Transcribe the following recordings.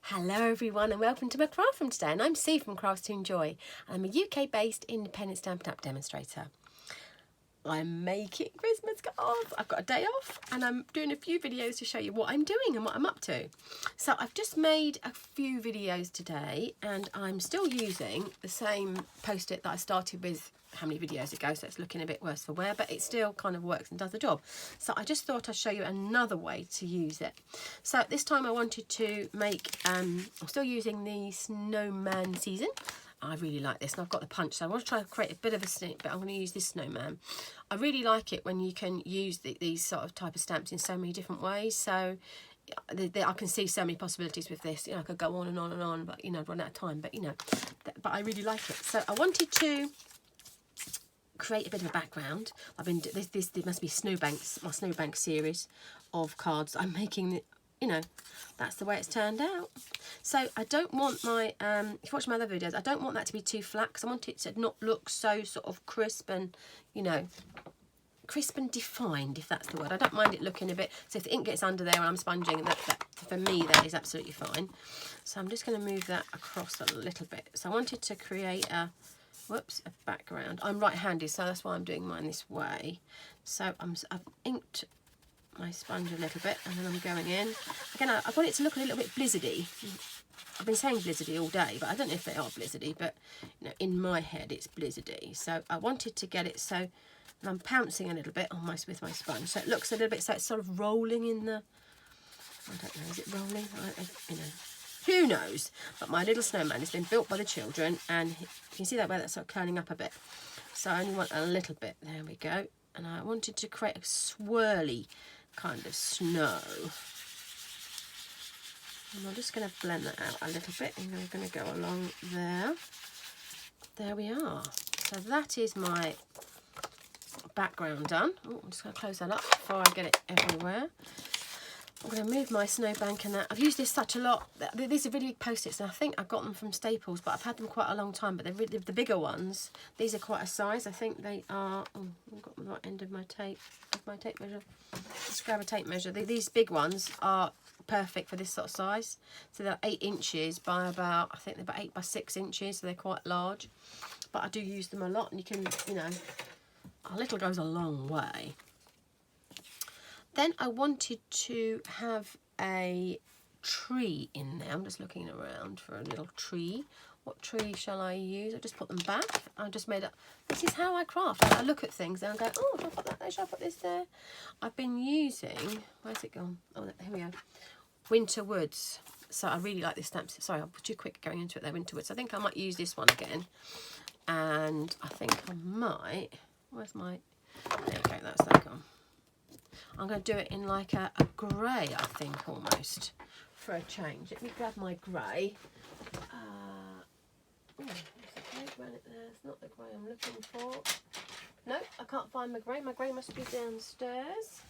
Hello everyone and welcome to my craft room today, and I'm Sue from Crafts to Enjoy. I'm a UK based independent Stampin' Up demonstrator. I'm making Christmas cards. I've got a day off and I'm doing a few videos to show you what I'm doing and what I'm up to. So I've just made a few videos today and I'm still using the same post-it that I started with how many videos ago, so it's looking a bit worse for wear, but it still kind of works and does the job. So I just thought I'd show you another way to use it. So this time I wanted to make, I'm still using the Snowman season. I really like this, and I've got the punch, so I want to try to create a bit of a snip, but I'm going to use this snowman. I really like it when you can use these sort of type of stamps in so many different ways. So I can see so many possibilities with this. You know, I could go on and on and on, but you know, I'd run out of time. But you know, but I really like it. So I wanted to create a bit of a background. I've been this must be Snowbank's, my Snowbank series of cards. I'm making it. You know, that's the way it's turned out. So I don't want my, if you watch my other videos, I don't want that to be too flat because I want it to not look so sort of crisp and, you know, crisp and defined, if that's the word. I don't mind it looking a bit, so if the ink gets under there and I'm sponging, that for me, that is absolutely fine. So I'm just going to move that across a little bit. So I wanted to create a background. I'm right-handed, so that's why I'm doing mine this way. So I've inked my sponge a little bit and then I'm going in. Again, I want it to look a little bit blizzardy. I've been saying blizzardy all day, but I don't know if they are blizzardy, but you know, in my head it's blizzardy. So I wanted to get it so, and I'm pouncing a little bit on with my sponge, so it looks a little bit, so it's sort of rolling in the, I don't know, is it rolling? You know, who knows? But my little snowman has been built by the children, and you can see that where that's sort of curling up a bit. So I only want a little bit. There we go. And I wanted to create a swirly kind of snow. And I'm just going to blend that out a little bit, and we're going to go along there. There we are. So that is my background done. Oh, I'm just going to close that up before I get it everywhere. I'm going to move my Snowbank and that. I've used this such a lot. These are really big post-its, and I think I got them from Staples, but I've had them quite a long time. But they're really, the bigger ones, these are quite a size. I think they are, oh, I've got the right end of my tape measure. Let's grab a tape measure. These big ones are perfect for this sort of size. So they're 8 inches by about, I think they're about 8 by 6 inches, so they're quite large. But I do use them a lot, and you can, you know, a little goes a long way. Then I wanted to have a tree in there. I'm just looking around for a little tree. What tree shall I use? I just put them back. I just made up. This is how I craft. I look at things and I go, oh, shall I put that there? Shall I put this there? I've been using, where's it gone? Oh, here we go. Winter Woods. So I really like this stamp. Sorry, I'm too quick going into it there. Winter Woods. I think I might use this one again. And I think I might. Where's my? There you go. That's that gone. I'm going to do it in like a grey, I think, almost, for a change. Let me grab my grey. There's a grey granite there. It's not the grey I'm looking for. No, I can't find my grey. My grey must be downstairs.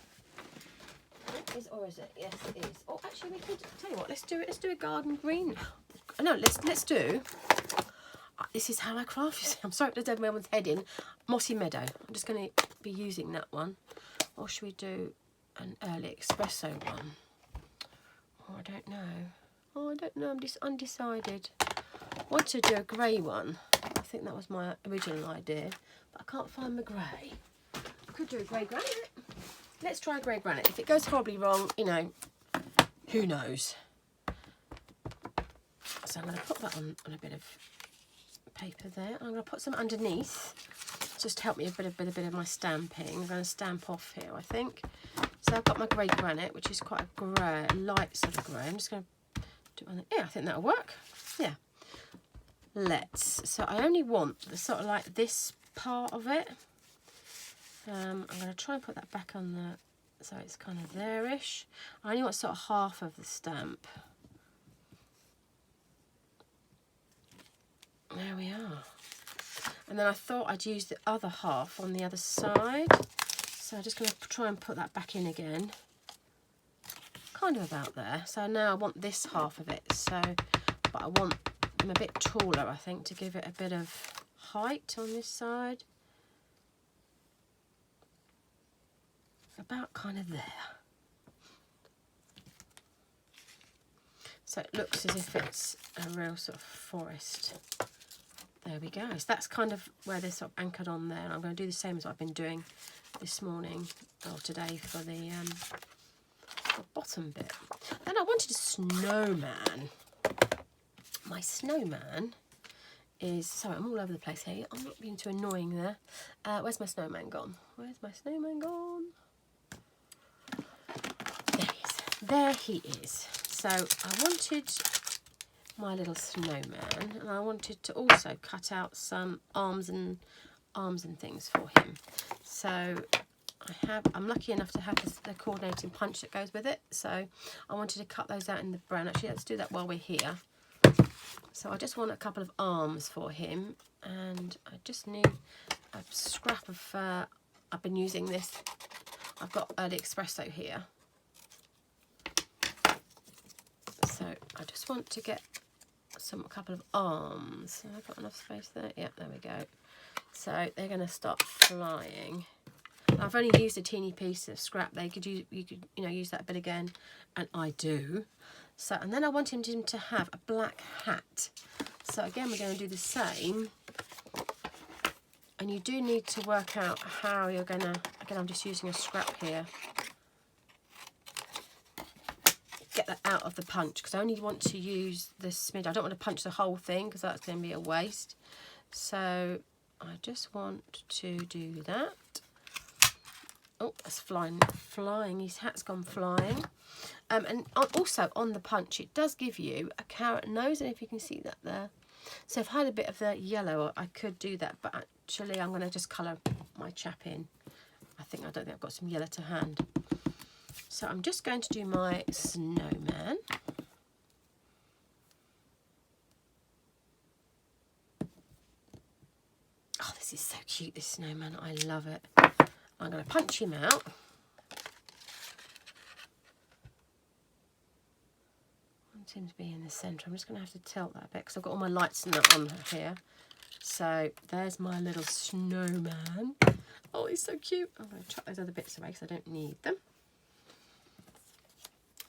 Or is it? Yes, it is. Oh, actually, we could, tell you what, let's do it. Let's do a garden green. No, let's do, this is how I craft. I'm sorry if there's everyone's head in. Mossy Meadow. I'm just going to be using that one. Or should we do an early espresso one? Oh, I don't know. Oh, I don't know. I'm just undecided. I want to do a grey one. I think that was my original idea. But I can't find my grey. I could do a grey granite. Let's try a grey granite. If it goes horribly wrong, you know, who knows? So I'm going to put that on a bit of paper there. I'm going to put some underneath. Just to help me a bit of my stamping. I'm going to stamp off here, I think. So I've got my grey granite, which is quite a grey, light sort of grey. I'm just going to do it on the, yeah, I think that'll work. Yeah. So I only want the sort of like this part of it. I'm going to try and put that back on the, so it's kind of there-ish. I only want sort of half of the stamp. There we are. And then I thought I'd use the other half on the other side. So I'm just going to try and put that back in again. Kind of about there. So now I want this half of it. So, but I want them a bit taller, I think, to give it a bit of height on this side. About kind of there. So it looks as if it's a real sort of forest. There we go. So that's kind of where they're sort of anchored on there. And I'm going to do the same as I've been doing this morning or today for the bottom bit. Then I wanted a snowman. My snowman is, sorry, I'm all over the place here. I'm not being too annoying there. Where's my snowman gone? Where's my snowman gone? There he is. There he is. So I wanted my little snowman, and I wanted to also cut out some arms and things for him. So I'm lucky enough to have the coordinating punch that goes with it. So I wanted to cut those out in the brown. Actually, let's do that while we're here. So I just want a couple of arms for him, and I just need a scrap of, I've been using this, I've got the espresso here. So I just want to get a couple of arms. Have I got enough space there? Yeah, there we go. So they're going to start flying. I've only used a teeny piece of scrap. You could use that bit again, and I do. So, and then I want him to have a black hat. So again, we're going to do the same. And you do need to work out how you're going to, again, I'm just using a scrap here. Get that out of the punch, because I only want to use the smidge. I don't want to punch the whole thing, because that's going to be a waste. So I just want to do that. Oh, that's flying. His hat's gone flying. And also on the punch, it does give you a carrot nose. And if you can see that there. So if I had a bit of the yellow, I could do that. But actually, I'm going to just colour my chap in. I don't think I've got some yellow to hand. So I'm just going to do my snowman. Oh, this is so cute, this snowman. I love it. I'm going to punch him out. I want him to be in the centre. I'm just going to have to tilt that a bit because I've got all my lights on here. So there's my little snowman. Oh, he's so cute. I'm going to chuck those other bits away because I don't need them.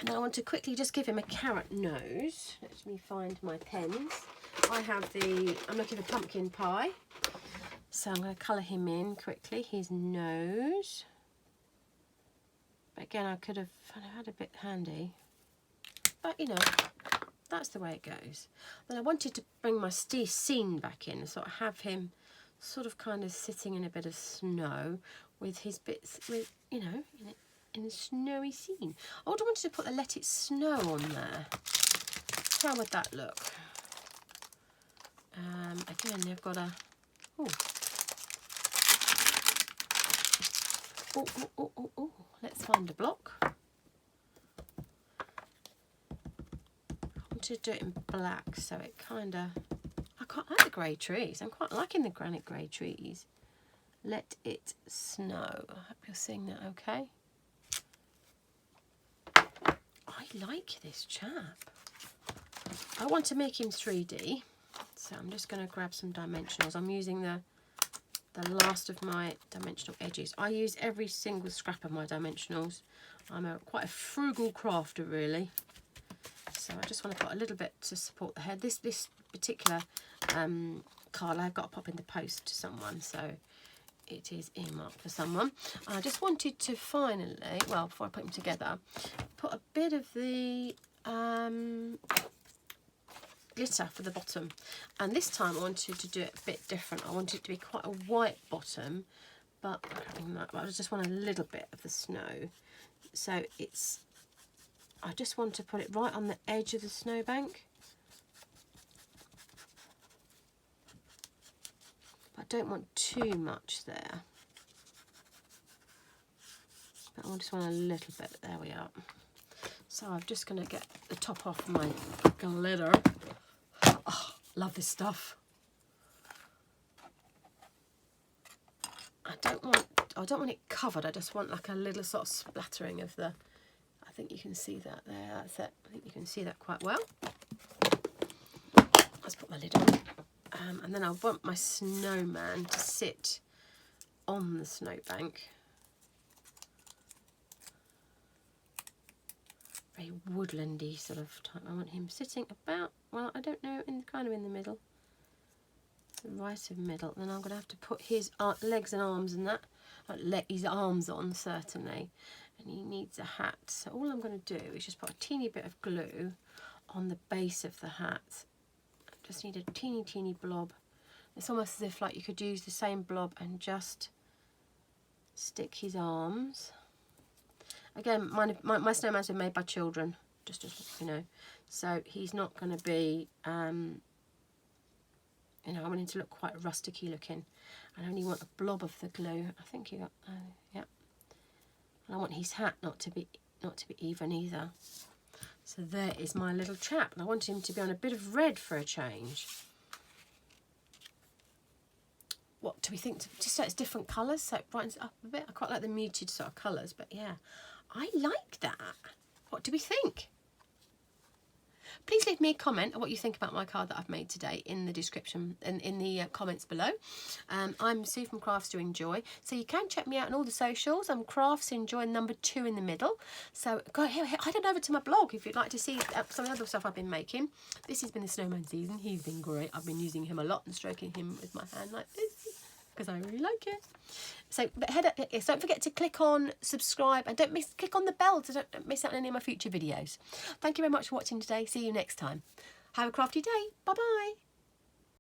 And I want to quickly just give him a carrot nose. Let me find my pens. I'm looking for pumpkin pie. So I'm going to colour him in quickly, his nose. But again, I could have had a bit handy. But, that's the way it goes. Then I wanted to bring my scene back in and sort of have him sort of kind of sitting in a bit of snow with his bits, in a snowy scene. I would have wanted to put the Let It Snow on there. How would that look? Again, they've got a... Oh, let's find a block. I want to do it in black, so it kind of... I quite like the grey trees. I'm quite liking the granite grey trees. Let It Snow. I hope you're seeing that okay. I like this chap. I want to make him 3D, so I'm just going to grab some dimensionals. I'm using the last of my dimensional edges. I use every single scrap of my dimensionals. I'm quite a frugal crafter, really. So I just want to put a little bit to support the head. This particular card I've got to pop in the post to someone, so it is earmarked for someone. I just wanted to finally, well, before I put them together, put a bit of the glitter for the bottom, and this time I wanted to do it a bit different. I wanted it to be quite a white bottom, but I just want a little bit of the snow. So I just want to put it right on the edge of the snowbank. I don't want too much there, but I just want a little bit. There we are. So I'm just going to get the top off my glitter. Oh, love this stuff. I don't want it covered. I just want like a little sort of splattering of the. I think you can see that there. That's it. I think you can see that quite well. Let's put my lid on. And then I want my snowman to sit on the snowbank. very woodlandy sort of type. I want him sitting about, well, I don't know, kind of in the middle, right of middle. Then I'm going to have to put his legs and arms and that, let his arms on certainly, and he needs a hat. So all I'm going to do is just put a teeny bit of glue on the base of the hat. I just need a teeny blob. It's almost as if like you could use the same blob and just stick his arms. Again, my snowmans are made by children, just as you know, so he's not going to be, you know, I want him to look quite rusticy looking. I only want a blob of the glue. I think you got, yeah. And I want his hat not to be even either. So there is my little chap, and I want him to be on a bit of red for a change. What do we think? Just so it's different colours, so it brightens it up a bit. I quite like the muted sort of colours, but yeah, I like that. What do we think? Please leave me a comment on what you think about my card that I've made today in the description and in the comments below. I'm Sue from Crafts to Enjoy, so you can check me out on all the socials. I'm Crafts to Enjoy #2 in the middle. So go ahead, head on over to my blog if you'd like to see some of the other stuff I've been making. This has been the snowman season. He's been great. I've been using him a lot and stroking him with my hand like this because I really like it. So but don't forget to click on subscribe and click on the bell so don't miss out on any of my future videos. Thank you very much for watching today. See you next time. Have a crafty day. Bye bye.